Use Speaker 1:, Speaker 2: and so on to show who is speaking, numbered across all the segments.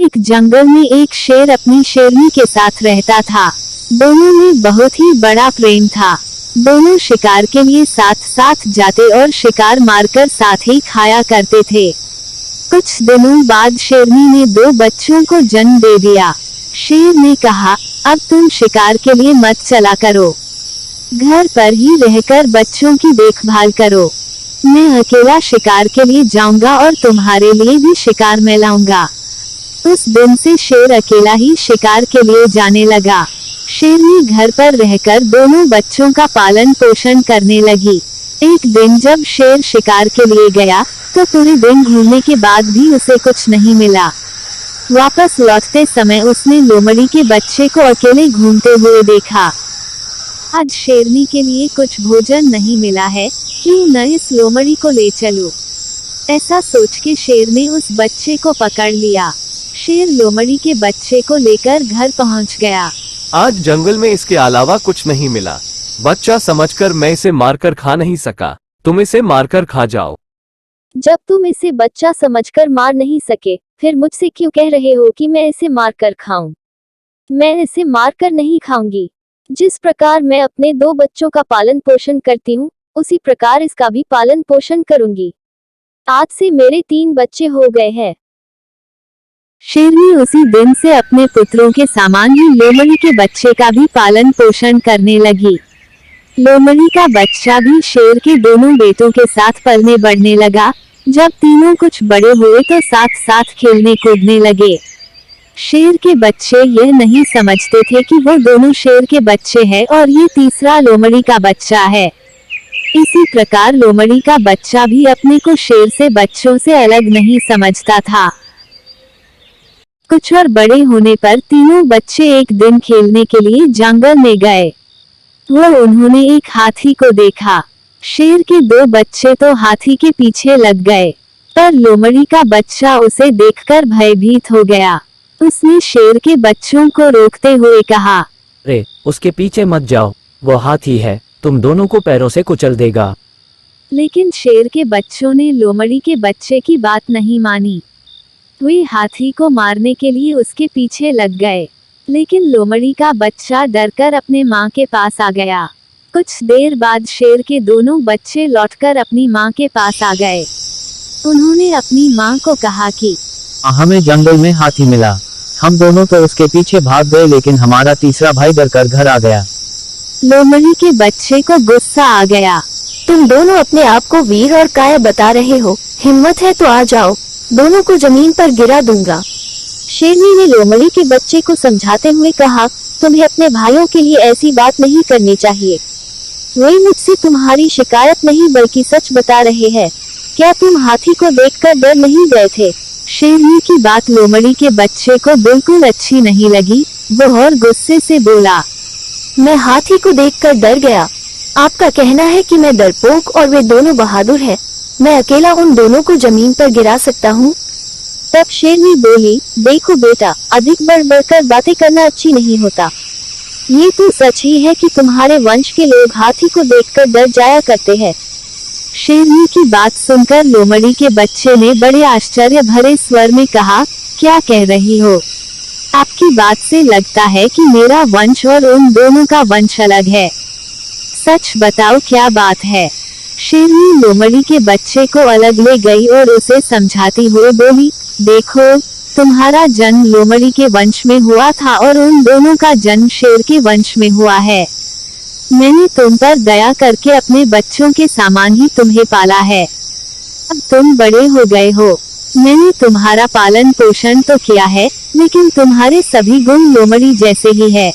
Speaker 1: एक जंगल में एक शेर अपनी शेरनी के साथ रहता था। दोनों में बहुत ही बड़ा प्रेम था। दोनों शिकार के लिए साथ साथ जाते और शिकार मारकर साथ ही खाया करते थे। कुछ दिनों बाद शेरनी ने 2 बच्चों को जन्म दे दिया। शेर ने कहा, अब तुम शिकार के लिए मत चला करो, घर पर ही रहकर बच्चों की देखभाल करो। मैं अकेला शिकार के लिए जाऊंगा और तुम्हारे लिए भी शिकार में लाऊंगा। उस दिन से शेर अकेला ही शिकार के लिए जाने लगा। शेरनी घर पर रहकर दोनों बच्चों का पालन पोषण करने लगी। एक दिन जब शेर शिकार के लिए गया तो पूरे दिन घूमने के बाद भी उसे कुछ नहीं मिला। वापस लौटते समय उसने लोमड़ी के बच्चे को अकेले घूमते हुए देखा। आज शेरनी के लिए कुछ भोजन नहीं मिला है, क्यों न इस लोमड़ी को ले चलूं? ऐसा सोच के शेर ने उस बच्चे को पकड़ लिया। शेर लोमड़ी के बच्चे को लेकर घर पहुंच गया।
Speaker 2: आज जंगल में इसके अलावा कुछ नहीं मिला। बच्चा समझकर मैं इसे मारकर खा नहीं सका, तुम इसे मारकर खा जाओ।
Speaker 3: जब तुम इसे बच्चा समझकर मार नहीं सके, फिर मुझसे क्यों कह रहे हो कि मैं इसे मारकर खाऊं? मैं इसे मारकर नहीं खाऊंगी। जिस प्रकार मैं अपने 2 बच्चों का पालन पोषण करती हूँ, उसी प्रकार इसका भी पालन पोषण करूंगी। आज से मेरे 3 बच्चे हो गए हैं।
Speaker 1: शेरनी उसी दिन से अपने पुत्रों के समान ही लोमड़ी के बच्चे का भी पालन पोषण करने लगी। लोमड़ी का बच्चा भी शेर के दोनों बेटों के साथ पलने बढ़ने लगा। जब तीनों कुछ बड़े हुए तो साथ साथ खेलने कूदने लगे। शेर के बच्चे यह नहीं समझते थे कि वो दोनों शेर के बच्चे हैं और ये तीसरा लोमड़ी का बच्चा है। इसी प्रकार लोमड़ी का बच्चा भी अपने को शेर से बच्चों से अलग नहीं समझता था। कुछ और बड़े होने पर तीनों बच्चे एक दिन खेलने के लिए जंगल में गए। उन्होंने एक हाथी को देखा। शेर के 2 बच्चे तो हाथी के पीछे लग गए, पर लोमड़ी का बच्चा उसे देखकर भयभीत हो गया। उसने शेर के बच्चों को रोकते हुए कहा,
Speaker 4: अरे उसके पीछे मत जाओ, वो हाथी है, तुम दोनों को पैरों से कुचल देगा।
Speaker 1: लेकिन शेर के बच्चों ने लोमड़ी के बच्चे की बात नहीं मानी। वे हाथी को मारने के लिए उसके पीछे लग गए, लेकिन लोमड़ी का बच्चा डरकर अपने माँ के पास आ गया। कुछ देर बाद शेर के दोनों बच्चे लौटकर अपनी माँ के पास आ गए। उन्होंने अपनी माँ को कहा कि
Speaker 4: हमें जंगल में हाथी मिला, हम दोनों तो उसके पीछे भाग गए, लेकिन हमारा तीसरा भाई डरकर घर आ गया।
Speaker 1: लोमड़ी के बच्चे को गुस्सा आ गया।
Speaker 3: तुम दोनों अपने आप को वीर और काया बता रहे हो, हिम्मत है तो आ जाओ, दोनों को जमीन पर गिरा दूंगा। शेरनी ने लोमड़ी के बच्चे को समझाते हुए कहा, तुम्हें अपने भाइयों के लिए ऐसी बात नहीं करनी चाहिए। वे मुझसे तुम्हारी शिकायत नहीं बल्कि सच बता रहे हैं। क्या तुम हाथी को देखकर डर नहीं गए थे?
Speaker 1: शेरनी की बात लोमड़ी के बच्चे को बिल्कुल अच्छी नहीं लगी। वो और गुस्से से बोला,
Speaker 3: मैं हाथी को देखकर डर गया। आपका कहना है कि मैं डरपोक और वे दोनों बहादुर हैं। मैं अकेला उन दोनों को जमीन पर गिरा सकता हूँ। तब शेरनी बोली, देखो बेटा, अधिक बढ़ बढ़कर बातें करना अच्छी नहीं होता। ये तो सच ही है कि तुम्हारे वंश के लोग हाथी को देखकर डर जाया करते हैं।
Speaker 1: शेरनी की बात सुनकर लोमड़ी के बच्चे ने बड़े आश्चर्य भरे स्वर में कहा, क्या कह रही हो? आपकी बात से लगता है कि मेरा वंश और उन दोनों का वंश अलग है। सच बताओ क्या बात है? शेरनी लोमड़ी के बच्चे को अलग ले गई और उसे समझाती हुए बोली, देखो, तुम्हारा जन्म लोमड़ी के वंश में हुआ था और उन दोनों का जन्म शेर के वंश में हुआ है। मैंने तुम पर दया करके अपने बच्चों के समान ही तुम्हें पाला है। अब तुम बड़े हो गए हो। मैंने तुम्हारा पालन पोषण तो किया है, लेकिन तुम्हारे सभी गुण लोमड़ी जैसे ही है,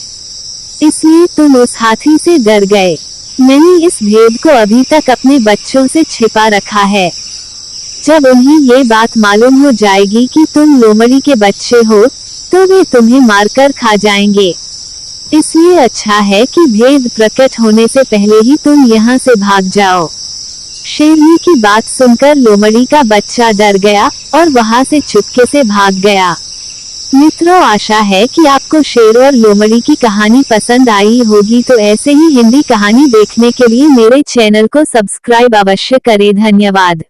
Speaker 1: इसलिए तुम उस हाथी से डर गए। मैंने इस भेद को अभी तक अपने बच्चों से छिपा रखा है। जब उन्हें ये बात मालूम हो जाएगी कि तुम लोमड़ी के बच्चे हो, तो वे तुम्हें मारकर खा जाएंगे। इसलिए अच्छा है कि भेद प्रकट होने से पहले ही तुम यहाँ से भाग जाओ। शेरनी की बात सुनकर लोमड़ी का बच्चा डर गया और वहाँ से चुपके से भाग गया। मित्रों, आशा है कि आपको शेर और लोमड़ी की कहानी पसंद आई होगी। तो ऐसे ही हिंदी कहानी देखने के लिए मेरे चैनल को सब्सक्राइब अवश्य करें। धन्यवाद।